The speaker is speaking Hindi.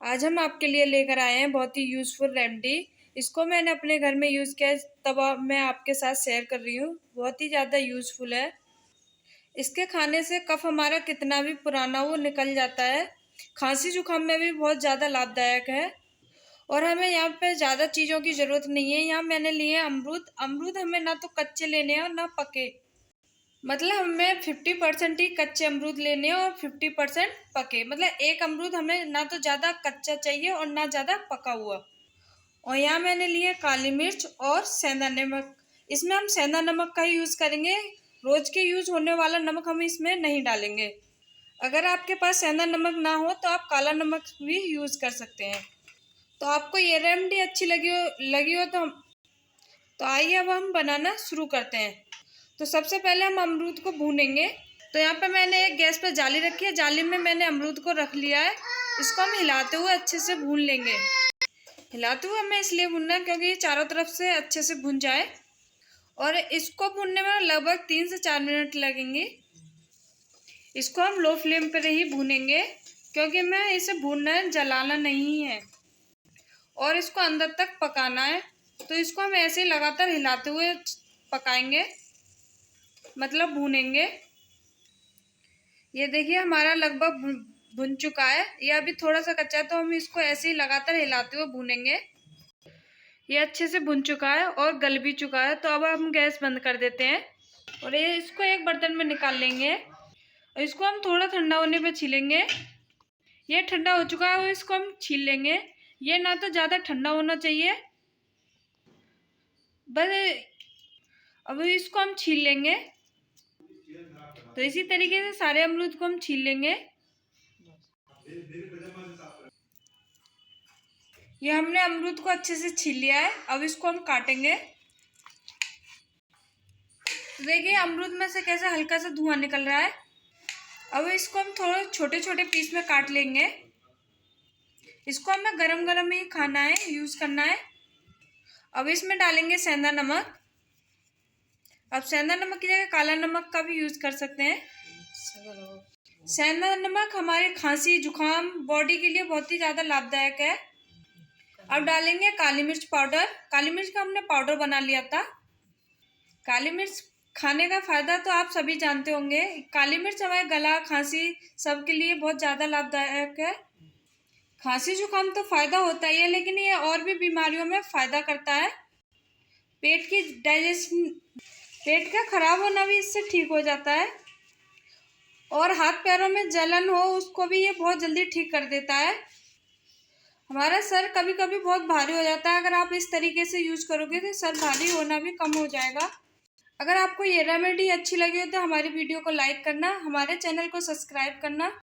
आज हम आपके लिए लेकर आए हैं बहुत ही यूज़फुल रेमेडी। इसको मैंने अपने घर में यूज़ किया है, तब मैं आपके साथ शेयर कर रही हूँ। बहुत ही ज़्यादा यूज़फुल है। इसके खाने से कफ हमारा कितना भी पुराना वो निकल जाता है। खांसी जुकाम में भी बहुत ज़्यादा लाभदायक है। और हमें यहाँ पे ज़्यादा चीज़ों की ज़रूरत नहीं है। यहाँ मैंने लिए अमरूद। अमरूद हमें ना तो कच्चे लेने हैं और ना पके, मतलब हमें 50% ही कच्चे अमरूद लेने हैं और 50% पके। मतलब एक अमरूद हमें ना तो ज़्यादा कच्चा चाहिए और ना ज़्यादा पका हुआ। और यहाँ मैंने लिए काली मिर्च और सेंधा नमक। इसमें हम सेंधा नमक का ही यूज़ करेंगे, रोज के यूज़ होने वाला नमक हम इसमें नहीं डालेंगे। अगर आपके पास सेंधा नमक ना हो तो आप काला नमक भी यूज़ कर सकते हैं। तो आपको ये रेमेडी अच्छी लगी हो तो आइए अब हम बनाना शुरू करते हैं। तो सबसे पहले हम अमरूद को भूनेंगे। तो यहाँ पे मैंने एक गैस पर जाली रखी है, जाली में मैंने अमरूद को रख लिया है। इसको हम हिलाते हुए अच्छे से भून लेंगे। हिलाते हुए हमें इसलिए भूनना है क्योंकि ये चारों तरफ से अच्छे से भुन जाए। और इसको भूनने में लगभग 3 से 4 मिनट लगेंगे। इसको हम लो फ्लेम पर ही भूनेंगे क्योंकि मैं इसे भूनना है, जलाना नहीं है। और इसको अंदर तक पकाना है। तो इसको हम ऐसे ही लगातार हिलाते हुए पकाएंगे, मतलब भूनेंगे। ये देखिए हमारा लगभग भुन चुका है। ये अभी थोड़ा सा कच्चा है तो हम इसको ऐसे ही लगातार हिलाते हुए भूनेंगे। ये अच्छे से भुन चुका है और गल भी चुका है। तो अब हम गैस बंद कर देते हैं और ये इसको एक बर्तन में निकाल लेंगे। और इसको हम थोड़ा ठंडा होने पे छीलेंगे। ये ठंडा हो चुका है और इसको हम छील लेंगे। ये ना तो ज़्यादा ठंडा होना चाहिए, बस अब इसको हम छील लेंगे। तो इसी तरीके से सारे अमरूद को हम छील लेंगे। ये हमने अमरूद को अच्छे से छील लिया है। अब इसको हम काटेंगे। तो देखिए अमरूद में से कैसे हल्का सा धुआं निकल रहा है। अब इसको हम थोड़े छोटे छोटे पीस में काट लेंगे। इसको हमें गरम गरम ही खाना है, यूज़ करना है। अब इसमें डालेंगे सेंधा नमक। अब सेंधा नमक की जगह काला नमक का भी यूज़ कर सकते हैं। सेंधा नमक हमारे खांसी जुकाम बॉडी के लिए बहुत ही ज़्यादा लाभदायक है। अब डालेंगे काली मिर्च पाउडर। काली मिर्च का हमने पाउडर बना लिया था। काली मिर्च खाने का फ़ायदा तो आप सभी जानते होंगे। काली मिर्च हमारे गला खांसी सबके लिए बहुत ज़्यादा लाभदायक है। खांसी जुकाम तो फ़ायदा होता ही है, लेकिन ये और भी बीमारियों में फ़ायदा करता है। पेट की डाइजेशन, पेट का खराब होना भी इससे ठीक हो जाता है। और हाथ पैरों में जलन हो उसको भी ये बहुत जल्दी ठीक कर देता है। हमारा सर कभी कभी बहुत भारी हो जाता है, अगर आप इस तरीके से यूज़ करोगे तो सर भारी होना भी कम हो जाएगा। अगर आपको ये रेमेडी अच्छी लगी हो तो हमारी वीडियो को लाइक करना, हमारे चैनल को सब्सक्राइब करना।